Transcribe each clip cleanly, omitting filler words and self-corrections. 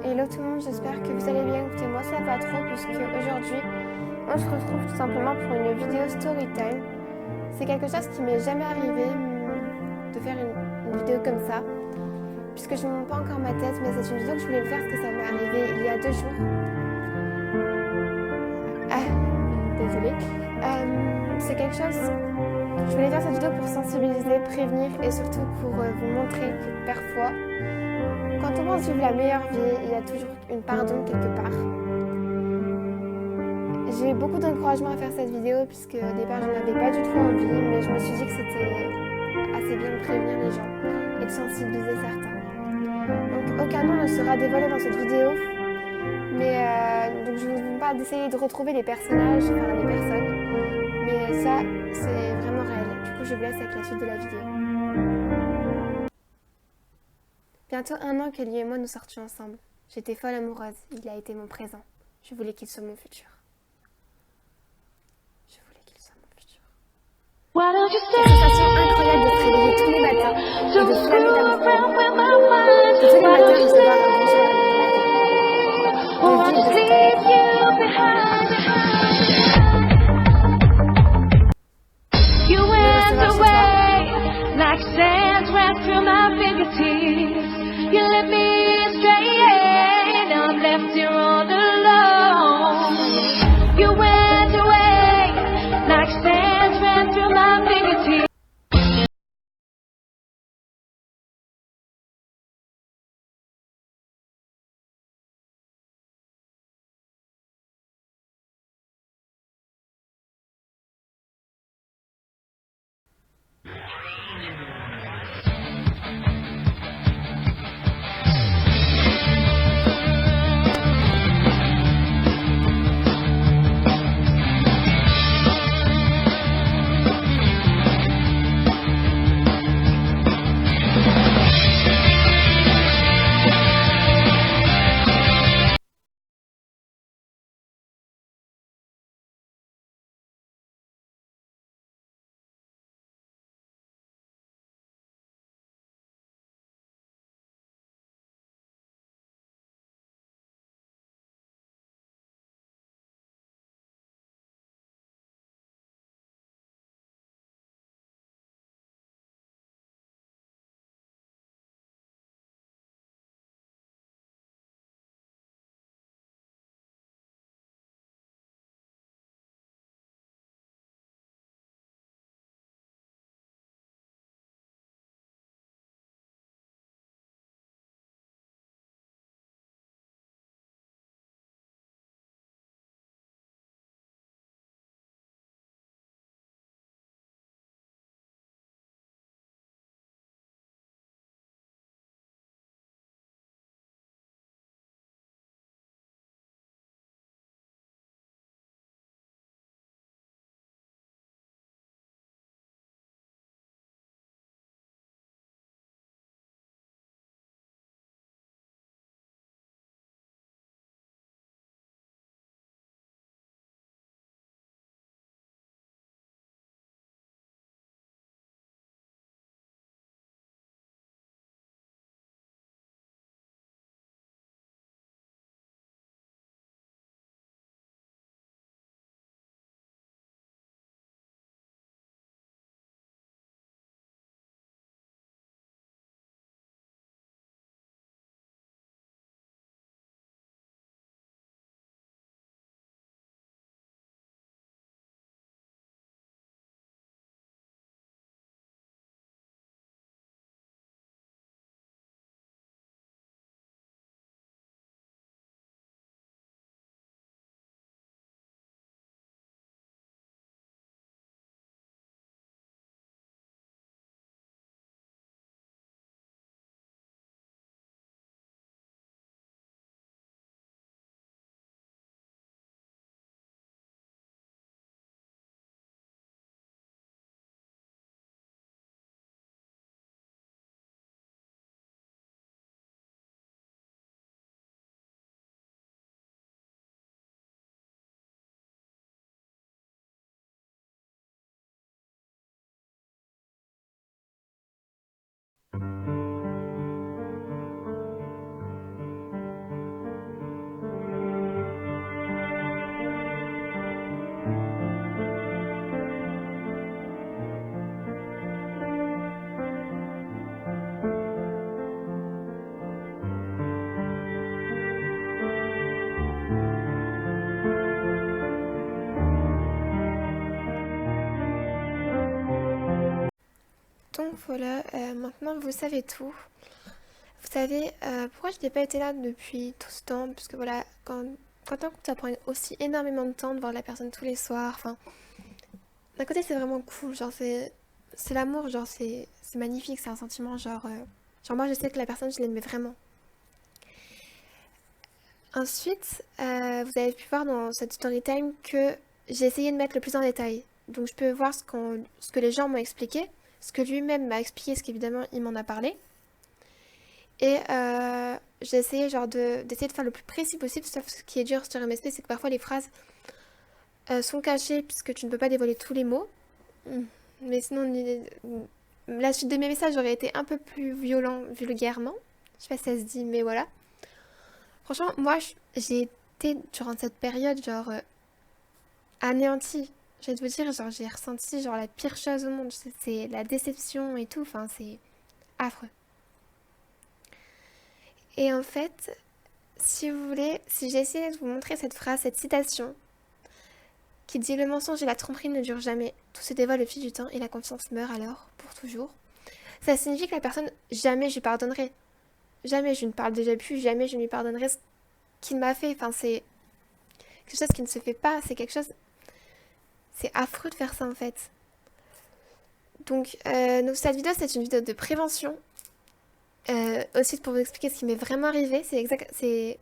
Hello tout le monde, j'espère que vous allez bien. Écoutez, moi ça va trop puisque aujourd'hui on se retrouve tout simplement pour une vidéo story time. C'est quelque chose qui m'est jamais arrivé de faire une vidéo comme ça puisque je ne monte pas encore ma tête, mais c'est une vidéo que je voulais faire parce que ça m'est arrivé il y a 2 jours. Désolée. C'est quelque chose. Je voulais faire cette vidéo pour sensibiliser, prévenir et surtout pour vous montrer que parfois, quand on pense vivre la meilleure vie, il y a toujours une part d'ombre quelque part. J'ai eu beaucoup d'encouragement à faire cette vidéo puisque au départ je n'avais pas du tout envie, mais je me suis dit que c'était assez bien de prévenir les gens et de sensibiliser certains. Donc aucun nom ne sera dévoilé dans cette vidéo, mais donc je ne vais pas essayer de retrouver les personnages, enfin les personnes, mais ça c'est vraiment réel. Du coup je vous laisse avec la suite de la vidéo. Bientôt 1 an que lui et moi nous sortions ensemble. J'étais folle amoureuse, il a été mon présent. Je voulais qu'il soit mon futur. Je voulais qu'il soit mon futur. Quelle sensation incroyable de se réveiller tous les matins et de flammer d'amour. De tous les matins recevoir un bonjour à l'amour de ma vie. De vivre de Like sands ran through my fingertips. You led me astray, now I'm left here all alone. You went away, like sands ran through my fingertips. voilà, maintenant vous savez tout. Vous savez pourquoi je n'ai pas été là depuis tout ce temps, puisque voilà, quand un couple ça prend aussi énormément de temps de voir la personne tous les soirs, enfin, d'un côté c'est vraiment cool, genre c'est l'amour, genre c'est magnifique, c'est un sentiment genre moi je sais que la personne je l'aimais vraiment. Ensuite, vous avez pu voir dans cette story time que j'ai essayé de mettre le plus en détail. Donc je peux voir ce que les gens m'ont expliqué, ce que lui-même m'a expliqué, ce qu'évidemment il m'en a parlé. Et j'ai essayé genre d'essayer de faire le plus précis possible, sauf ce qui est dur sur MSP, c'est que parfois les phrases sont cachées puisque tu ne peux pas dévoiler tous les mots. Mais sinon, la suite de mes messages aurait été un peu plus violent vulgairement. Je sais pas si ça se dit, mais voilà. Franchement, moi, j'ai été durant cette période genre anéantie. Je vais te vous dire, genre j'ai ressenti genre la pire chose au monde. C'est la déception et tout. Enfin, c'est affreux. Et en fait, si vous voulez, si j'ai essayé de vous montrer cette phrase, cette citation, qui dit: le mensonge et la tromperie ne durent jamais, tout se dévoile au fil du temps et la confiance meurt alors, pour toujours. Ça signifie que la personne, jamais je lui pardonnerai. Jamais je ne parle déjà plus, jamais je ne lui pardonnerai ce qu'il m'a fait. Enfin, c'est quelque chose qui ne se fait pas, c'est quelque chose... C'est affreux de faire ça en fait. Donc cette vidéo, c'est une vidéo de prévention. Aussi pour vous expliquer ce qui m'est vraiment arrivé, c'est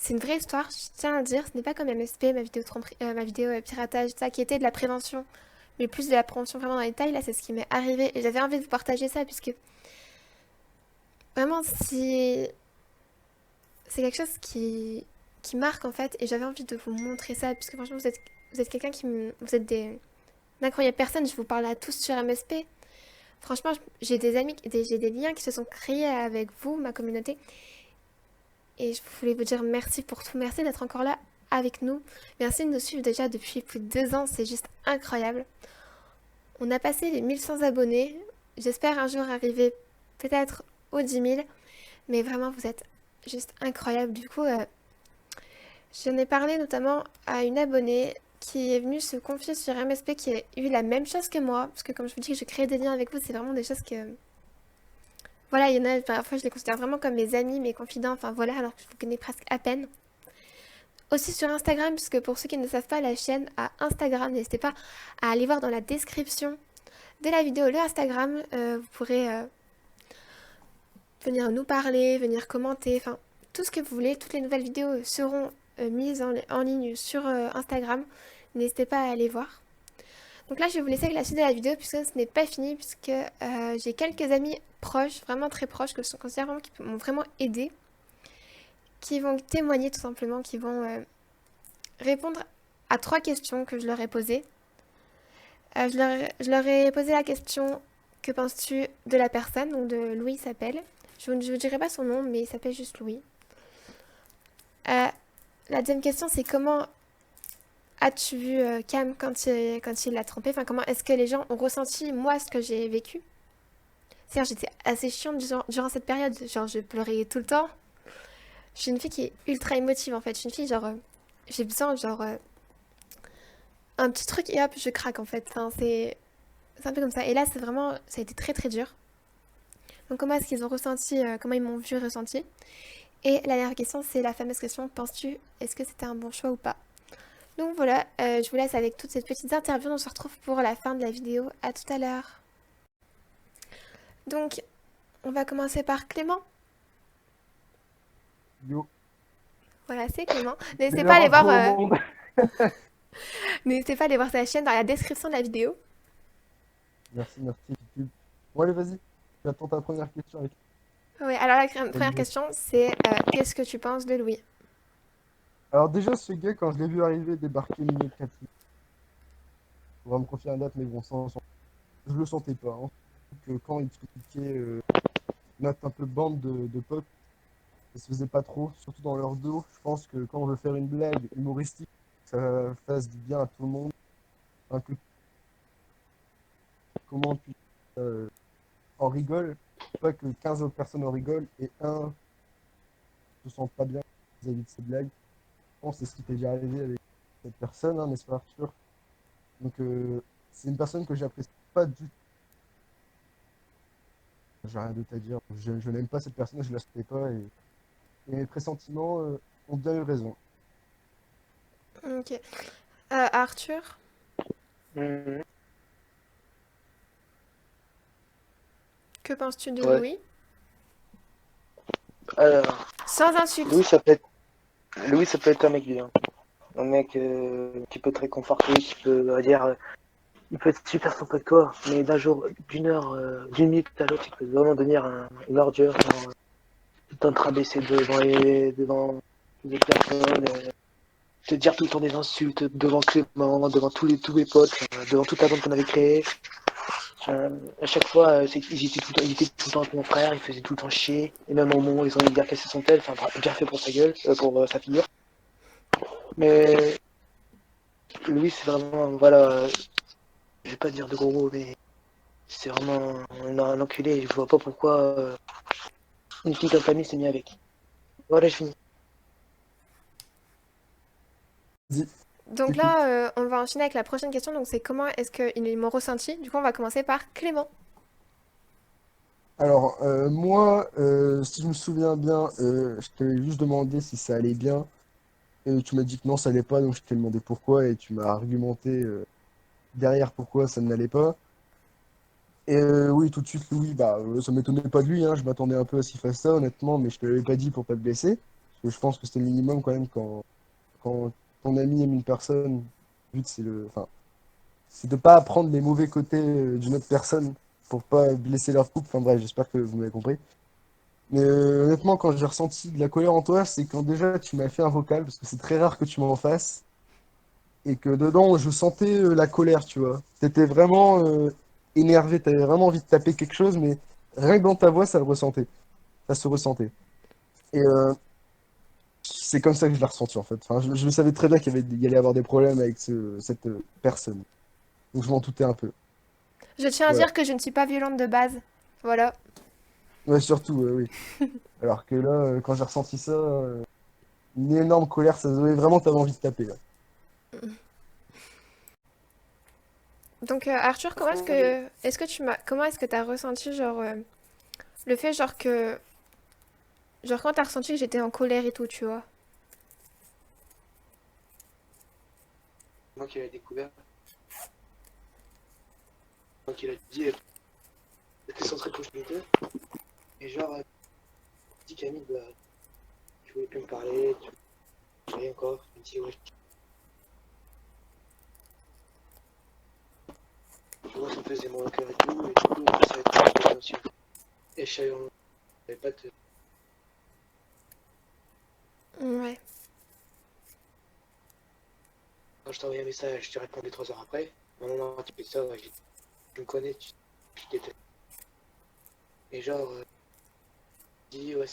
une vraie histoire, je tiens à le dire, ce n'est pas comme MSP, ma vidéo piratage, ça, qui était de la prévention, mais plus de la prévention vraiment dans les détails. Là, c'est ce qui m'est arrivé et j'avais envie de vous partager ça, puisque vraiment, si c'est quelque chose qui marque en fait, et j'avais envie de vous montrer ça, puisque franchement, vous êtes quelqu'un vous êtes d'incroyables personnes, je vous parle à tous sur MSP. Franchement, j'ai des amis, j'ai des liens qui se sont créés avec vous, ma communauté. Et je voulais vous dire merci pour tout. Merci d'être encore là avec nous. Merci de nous suivre déjà depuis plus de 2 ans. C'est juste incroyable. On a passé les 1100 abonnés. J'espère un jour arriver peut-être aux 10 000. Mais vraiment, vous êtes juste incroyable. Du coup, j'en ai parlé notamment à une abonnée qui est venue se confier sur MSP, qui a eu la même chose que moi. Parce que comme je vous dis, je crée des liens avec vous. C'est vraiment des choses que... Voilà, il y en a, parfois je les considère vraiment comme mes amis, mes confidents, enfin voilà, alors que je vous connais presque à peine. Aussi sur Instagram, puisque pour ceux qui ne savent pas, la chaîne a Instagram, n'hésitez pas à aller voir dans la description de la vidéo le Instagram. Vous pourrez venir nous parler, venir commenter, enfin tout ce que vous voulez. Toutes les nouvelles vidéos seront mises en ligne sur Instagram. N'hésitez pas à aller voir. Donc là, je vais vous laisser avec la suite de la vidéo puisque ce n'est pas fini, puisque j'ai quelques amis proches, vraiment très proches, que je considère vraiment qui m'ont vraiment aidé, qui vont témoigner tout simplement, qui vont répondre à 3 questions que je leur ai posées. Je leur ai posé la question: que penses-tu de la personne? Donc de Louis s'appelle. Je ne vous dirai pas son nom, mais il s'appelle juste Louis. La deuxième question, c'est: comment as-tu vu Cam quand il l'a trompé? Enfin, comment est-ce que les gens ont ressenti, moi, ce que j'ai vécu? C'est-à-dire, j'étais assez chiante durant cette période. Genre, je pleurais tout le temps. Je suis une fille qui est ultra émotive, en fait. Je suis une fille, genre... j'ai besoin, genre... un petit truc et hop, je craque, en fait. Enfin, c'est un peu comme ça. Et là, c'est vraiment... ça a été très, très dur. Donc, comment est-ce qu'ils ont ressenti... comment ils m'ont vu ressenti? Et la dernière question, c'est la fameuse question: penses-tu, est-ce que c'était un bon choix ou pas? Donc voilà, je vous laisse avec toutes ces petites interviews. On se retrouve pour la fin de la vidéo. À tout à l'heure. Donc, on va commencer par Clément. Yo. Voilà, c'est Clément. N'hésitez Meilleur pas à aller voir, intro au monde. n'hésitez pas à aller voir sa chaîne dans la description de la vidéo. Merci, YouTube. Bon, allez, vas-y. J'attends ta première question avec Ouais, alors la première Olivier. question, c'est qu'est-ce que tu penses de Louis? Alors, déjà, ce gars, quand je l'ai vu arriver, débarquer milieu de 4 on va me confier un date, mais bon, je le sentais pas. Hein. Que quand il critiquait notre un peu bande de potes, ça se faisait pas trop, surtout dans leur dos. Je pense que quand on veut faire une blague humoristique, ça fasse du bien à tout le monde. Un peu comment puis en rigole, pas que 15 autres personnes en rigolent et un se sent pas bien vis-à-vis de ces blagues. Je pense que c'est ce qui t'est déjà arrivé avec cette personne, hein, n'est-ce pas, Arthur? Donc c'est une personne que j'apprécie pas du tout. j'ai rien d'autre à dire. Je n'aime pas cette personne, je la souhaitais pas et mes pressentiments ont bien eu raison. Ok. Arthur, Mhm. que penses-tu de Ouais. Louis? Alors, Sans insulte. Louis, ça peut être un mec bien. Un mec qui peut te réconforter, qui peut, on va dire, il peut être super sympa avec toi, mais d'un jour, d'une heure, d'une minute à l'autre, il peut vraiment devenir une ordure, genre, tout le temps te rabaisser devant les personnes, te dire tout le temps des insultes devant Clément, devant tous les potes, devant toute la bande qu'on avait créée. À chaque fois, il était tout le temps avec mon frère, il faisait tout le temps chier, et même au moment où ils ont bien cassé son tel, enfin, bien fait pour sa gueule, pour sa figure. Mais Louis, c'est vraiment, voilà, je vais pas dire de gros mots, mais c'est vraiment un enculé, et je vois pas pourquoi une fille comme famille s'est mis avec. Voilà, je finis. Dis, Donc écoute. là, on va enchaîner avec la prochaine question. Donc c'est comment est-ce qu'ils m'ont ressenti? Du coup, on va commencer par Clément. Alors, moi, si je me souviens bien, je t'avais juste demandé si ça allait bien. Et tu m'as dit que non, ça allait pas, donc je t'ai demandé pourquoi, et tu m'as argumenté derrière pourquoi ça n'allait pas. Et oui, tout de suite, Louis, bah, ça m'étonnait pas de lui, hein, je m'attendais un peu à ce qu'il fasse ça, honnêtement, mais je te l'avais pas dit pour pas te blesser. Parce que je pense que c'était le minimum quand même quand ton ami aime une personne, le but enfin, c'est de pas apprendre les mauvais côtés d'une autre personne pour pas blesser leur couple. Enfin bref, j'espère que vous m'avez compris. Mais honnêtement, quand j'ai ressenti de la colère en toi, c'est quand déjà tu m'as fait un vocal, parce que c'est très rare que tu m'en fasses, et que dedans, je sentais la colère, tu vois. T'étais vraiment énervé, t'avais vraiment envie de taper quelque chose, mais rien que dans ta voix, ça le ressentait. Ça se ressentait. Et c'est comme ça que je l'ai ressenti, en fait. Enfin, je savais très bien il y allait avoir des problèmes avec cette personne. Donc je m'en doutais un peu. Je tiens à Voilà. dire que je ne suis pas violente de base. Voilà. Ouais, surtout, oui. Alors que là, quand j'ai ressenti ça, une énorme colère, ça se voyait vraiment, t'avais envie de taper, là. Donc Arthur, comment est-ce que t'as ressenti genre le fait genre quand t'as ressenti que j'étais en colère et tout, tu vois? Moi qui l'ai découvert, moi qui l'a dit, c'était centré pour les deux. Et genre, dit Camille, bah, tu voulais plus me parler, tu rien encore. Il me dit, ouais, moi ça me faisait mon cœur et tout, et du coup, ça va être une émotion. Et je savais pas te. Ouais. Quand je t'ai envoyé un message, je t'ai répondu 3 heures après. Non, tu fais ça, ouais, tu me connais, je déteste. Et genre, dis, ouais,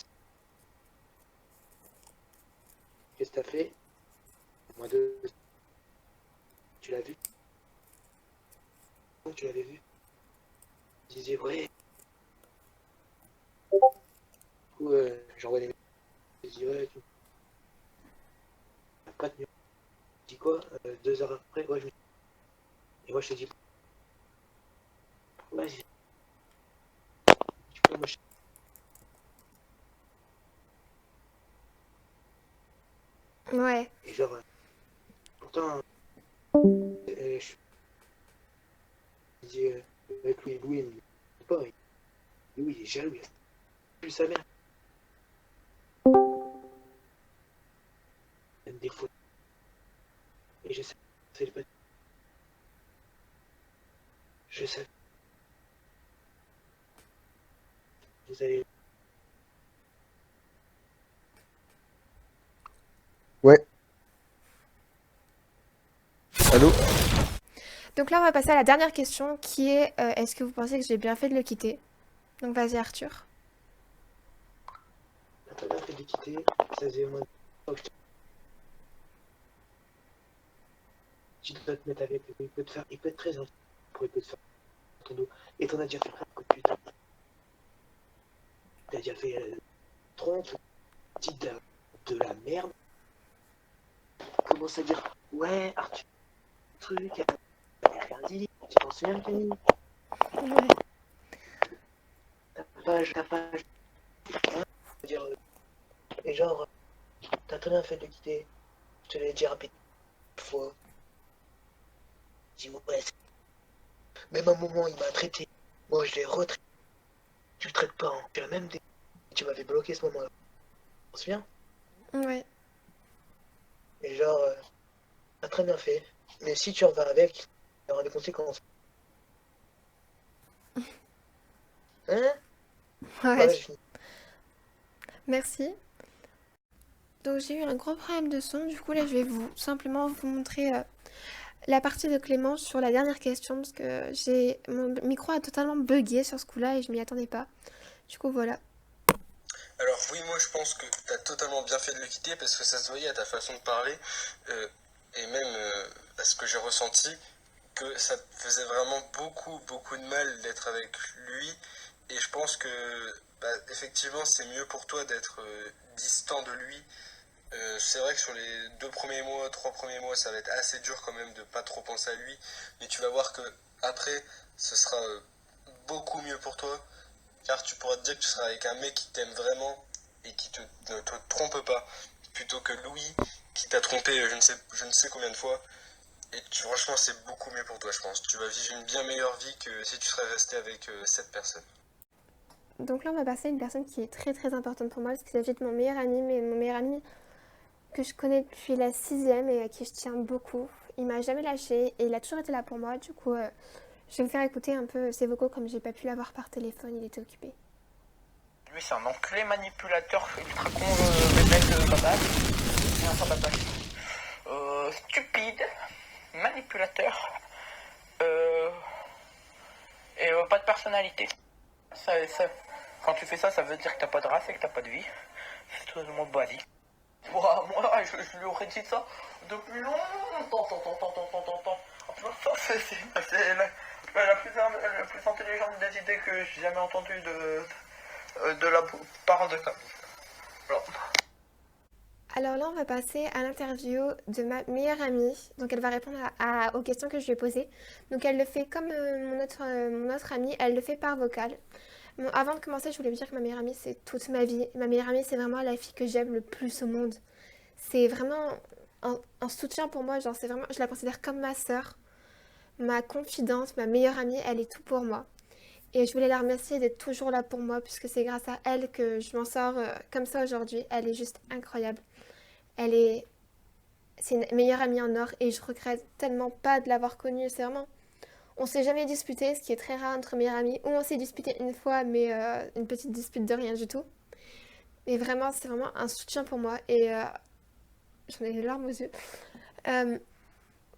qu'est-ce que t'as fait? Moi deux, tu l'as vu? Non, tu l'avais vu? Je disais, ouais. Du coup, j'envoie des messages. Je dis, ouais, tu n'as pas tenu. Je dis quoi? 2 heures après, ouais, et moi je te dis, ouais, du coup, moi je. Ouais. Et genre, pourtant, je dis, avec Louis, il me dit pas, Louis, il est jaloux, il a plus sa mère. Il a des fautes. Et je sais, c'est pas. Je sais, vous allez. Ouais. Allô? Donc là, on va passer à la dernière question qui est est-ce que vous pensez que j'ai bien fait de le quitter? Donc vas-y Arthur. T'as pas fait de quitter, ça faisait au moins 2 fois que tu dois te mettre avec lui, il peut être très gentil, il peut te faire ton dos. Et t'en as déjà fait plein de coups de pute. T'as déjà fait 30 petites de la merde. Commence à dire, ouais, Arthur, truc, rien dit, tu t'en souviens, Camille? Ouais. T'as pas ta page, hein, dire, et genre, t'as très bien fait de le quitter, je te l'ai dit rapidement une fois, je dis ouais, même à un moment il m'a traité, moi je l'ai retraité, tu le traites pas, hein. Tu l'as même dit, tu m'avais bloqué ce moment-là, tu te souviens? Ouais. Et genre, t'as très bien fait, mais si tu en vas avec, il y aura des conséquences. Hein? Ouais, Voilà, j'ai fini. merci. Donc j'ai eu un gros problème de son, du coup là je vais simplement vous montrer la partie de Clément sur la dernière question parce que mon micro a totalement bugué sur ce coup-là et je m'y attendais pas. Du coup voilà. Alors oui, moi je pense que tu as totalement bien fait de le quitter parce que ça se voyait à ta façon de parler et même à ce que j'ai ressenti que ça te faisait vraiment beaucoup de mal d'être avec lui et je pense que effectivement c'est mieux pour toi d'être distant de lui. C'est vrai que sur les 2 premiers mois, 3 premiers mois, ça va être assez dur quand même de pas trop penser à lui, mais tu vas voir que après ce sera beaucoup mieux pour toi. Car tu pourras te dire que tu seras avec un mec qui t'aime vraiment et qui ne te trompe pas, plutôt que Louis qui t'a trompé je ne sais combien de fois. Et franchement, c'est beaucoup mieux pour toi, je pense. Tu vas vivre une bien meilleure vie que si tu serais resté avec cette personne. Donc là on va passer à une personne qui est très importante pour moi parce qu'il s'agit de mon meilleur ami, mais mon meilleur ami que je connais depuis la 6e et à qui je tiens beaucoup. Il m'a jamais lâché et il a toujours été là pour moi. Du coup, je vais vous faire écouter un peu ses vocaux comme j'ai pas pu l'avoir par téléphone, il était occupé. Lui, c'est un enculé manipulateur ultra con, rebelle de la base. C'est un sabatache. Stupide, manipulateur, et pas de personnalité. Quand tu fais ça, ça veut dire que t'as pas de race et que t'as pas de vie. C'est totalement basique. Moi, je lui aurais dit ça depuis longtemps. Ça, c'est la plus intelligente des idées que j'ai jamais entendues de la part de Camille. Voilà. Alors là, on va passer à l'interview de ma meilleure amie. Donc elle va répondre aux questions que je lui ai posées. Donc elle le fait comme mon autre amie, elle le fait par vocal. Bon, avant de commencer, je voulais vous dire que ma meilleure amie, c'est toute ma vie. Ma meilleure amie, c'est vraiment la fille que j'aime le plus au monde. C'est vraiment un soutien pour moi. Genre, c'est vraiment, je la considère comme ma sœur, ma confidente, ma meilleure amie. Elle est tout pour moi. Et je voulais la remercier d'être toujours là pour moi, puisque c'est grâce à elle que je m'en sors comme ça aujourd'hui. Elle est juste incroyable. C'est une meilleure amie en or et je regrette tellement pas de l'avoir connue. C'est vraiment, on s'est jamais disputé, ce qui est très rare entre meilleures amies. Ou on s'est disputé une fois, mais une petite dispute de rien du tout. Mais vraiment, c'est vraiment un soutien pour moi et j'en ai les larmes aux yeux.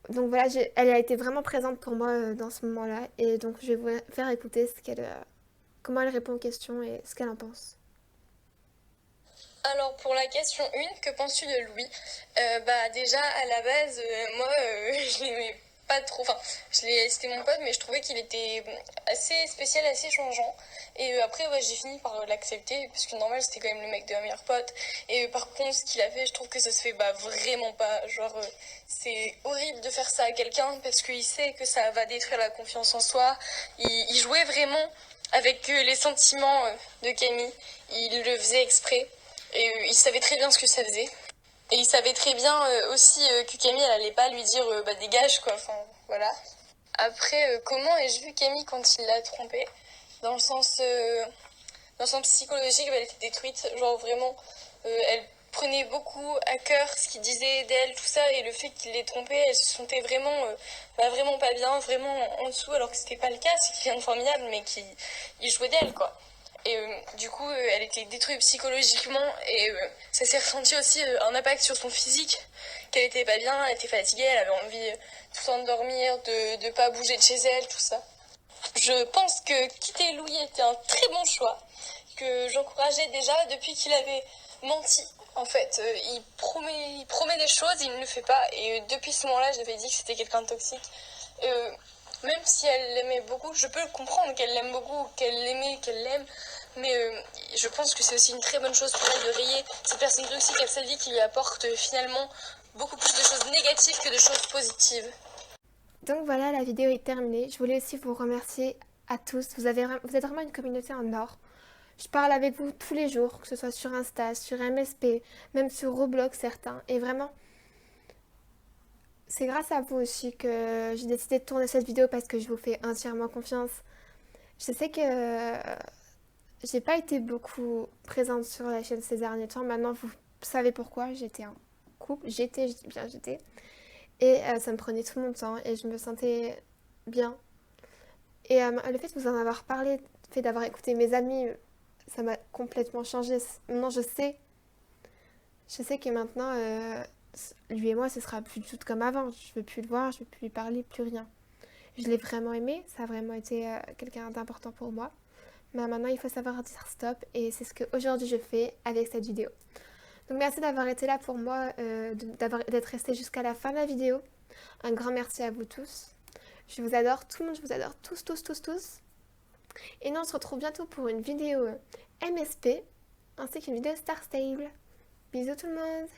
Donc voilà, elle a été vraiment présente pour moi dans ce moment-là et donc je vais vous faire écouter comment elle répond aux questions et ce qu'elle en pense. Alors pour la question 1, que penses-tu de Louis? Déjà à la base, moi je l'aimais pas trop, c'était mon pote mais je trouvais qu'il était assez spécial, assez changeant. Et après j'ai fini par l'accepter parce que normal c'était quand même le mec de ma meilleure pote. Et par contre ce qu'il a fait, je trouve que ça se fait vraiment pas. Genre c'est horrible de faire ça à quelqu'un parce qu'il sait que ça va détruire la confiance en soi. Il jouait vraiment avec les sentiments de Camille, il le faisait exprès. Et il savait très bien ce que ça faisait. Et il savait très bien aussi que Camille, elle allait pas lui dire dégage quoi. Enfin, voilà. Après, comment ai-je vu Camille quand il l'a trompée? Dans le sens psychologique, elle était détruite. Genre vraiment, elle prenait beaucoup à cœur ce qu'il disait d'elle, tout ça. Et le fait qu'il l'ait trompée, elle se sentait vraiment, vraiment pas bien, vraiment en dessous. Alors que c'était pas le cas, c'est quelqu'un de formidable, mais il jouait d'elle quoi. Et du coup, elle était détruite psychologiquement et ça s'est ressenti aussi un impact sur son physique, qu'elle était pas bien, elle était fatiguée, elle avait envie tout le temps de dormir, de pas bouger de chez elle, tout ça. Je pense que quitter Louis était un très bon choix, que j'encourageais déjà depuis qu'il avait menti. En fait, il promet des choses, il ne le fait pas. Et depuis ce moment-là, j'avais dit que c'était quelqu'un de toxique. Même si elle l'aimait beaucoup, je peux comprendre qu'elle l'aime beaucoup, qu'elle l'aimait, qu'elle l'aime. Mais je pense que c'est aussi une très bonne chose pour elle de rayer cette personne toxique à sa vie qui lui apporte finalement beaucoup plus de choses négatives que de choses positives. Donc voilà, la vidéo est terminée. Je voulais aussi vous remercier à tous. Vous êtes vraiment une communauté en or. Je parle avec vous tous les jours, que ce soit sur Insta, sur MSP, même sur Roblox certains. Et vraiment, c'est grâce à vous aussi que j'ai décidé de tourner cette vidéo parce que je vous fais entièrement confiance. Je sais que j'ai pas été beaucoup présente sur la chaîne ces derniers temps. Maintenant, vous savez pourquoi. J'étais en couple. J'étais. Et ça me prenait tout mon temps et je me sentais bien. Et le fait de vous en avoir parlé, le fait d'avoir écouté mes amis, ça m'a complètement changé. Maintenant, je sais que maintenant, lui et moi, ce sera plus du tout comme avant. Je veux plus le voir, je veux plus lui parler, plus rien. Je l'ai vraiment aimé, ça a vraiment été quelqu'un d'important pour moi. Mais maintenant, il faut savoir dire stop et c'est ce qu'aujourd'hui je fais avec cette vidéo. Donc merci d'avoir été là pour moi, d'être resté jusqu'à la fin de la vidéo. Un grand merci à vous tous. Je vous adore tout le monde, je vous adore tous. Et nous on se retrouve bientôt pour une vidéo MSP ainsi qu'une vidéo Star Stable. Bisous tout le monde.